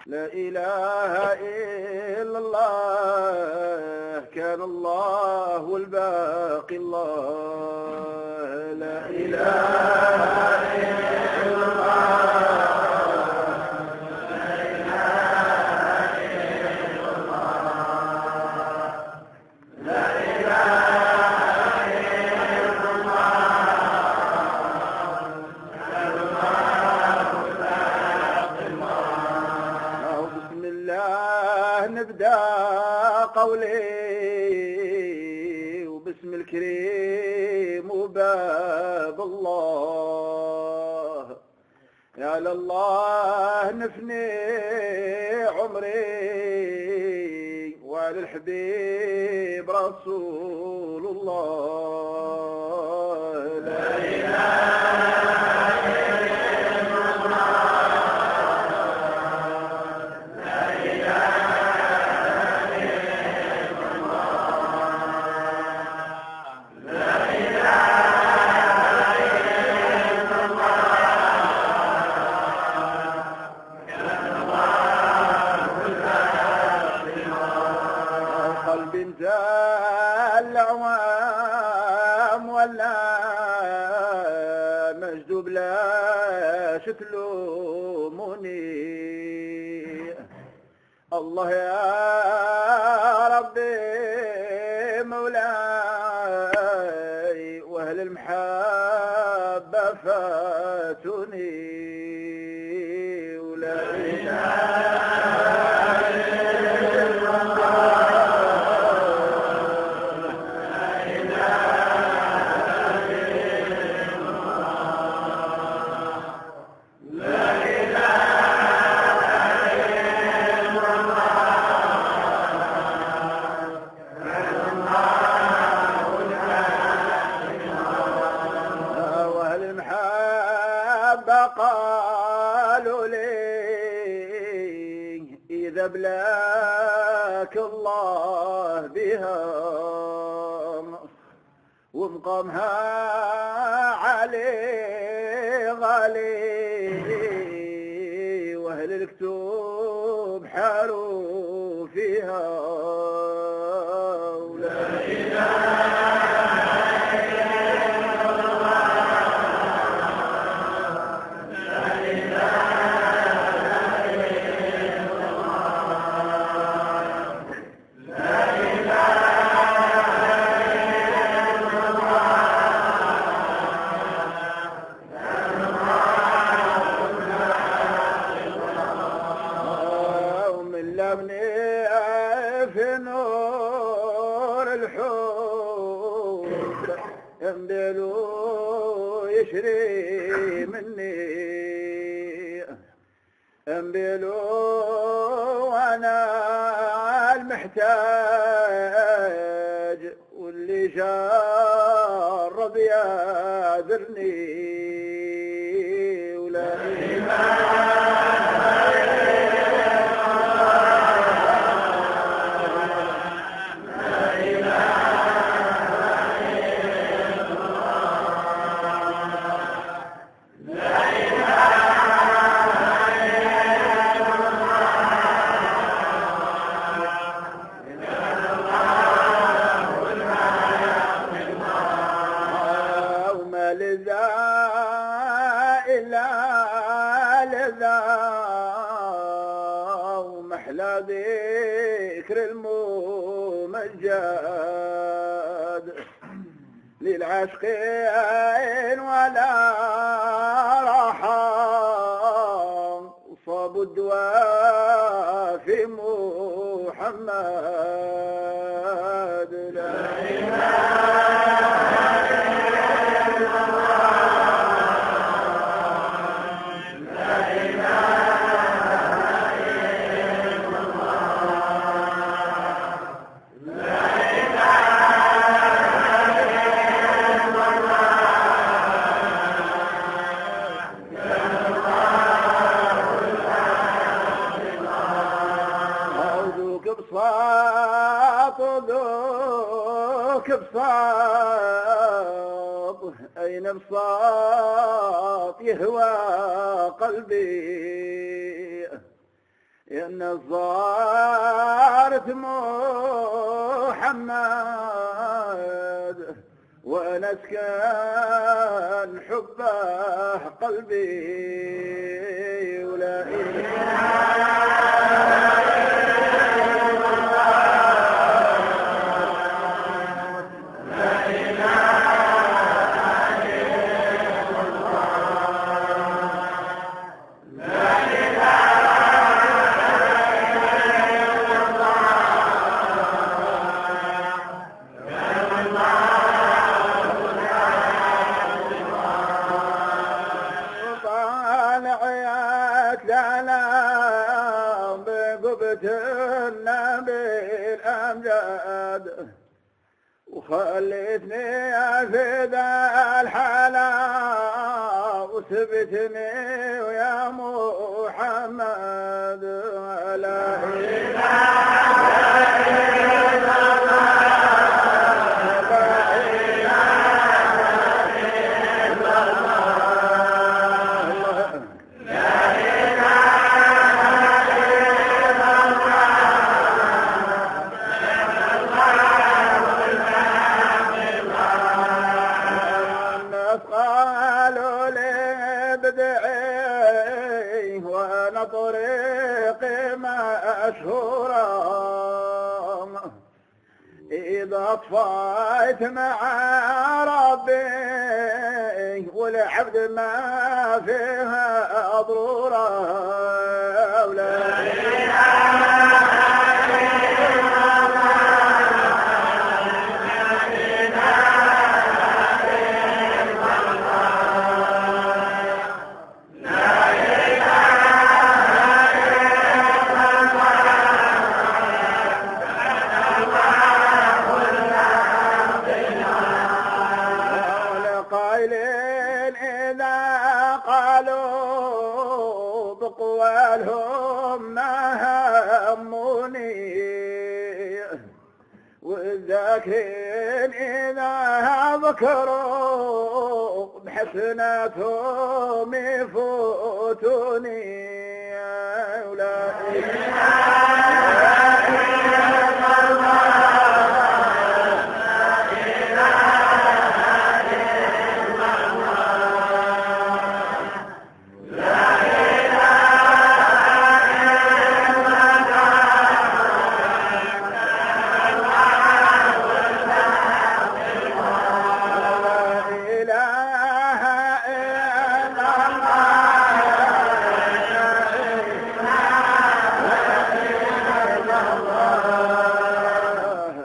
لا إله إلا الله كان الله والباقي الله لا إله إلا الله نبدأ قولي وباسم الكريم وباب الله يا لله نفني عمري وعلى الحبيب رسول الله لا إله العوام ولا مجدوب لا تلوموني الله يا ربي مولاي واهل المحبة فاتوني ولا إله قالوا لي إذا بلاك الله بها ومقامها علي غالي وأهل الكتب حاروا فيها ولا إله في نور الحب ينبلو يشري مني انبلو وانا المحتاج واللي جرب يعذرني ولا إله محلى ذكر الممجد للعاشقين ولا راحة صابوا الدواء في محمد لا إله بساط ذوك بساط أين بساط يهوى قلبي إن صارت محمد ونسكن حبه قلبي ولا النبي الأمجاد وخليتني في ذا الحالة وثبتني ويا محمد لا طريقي مشهورة إذا طفيت مع ربي والعبد ما فيها ضرورة ولا بقوالهم ما هموني والذاكرين إذا ذكروا بحسناتهم يفوتوني ولا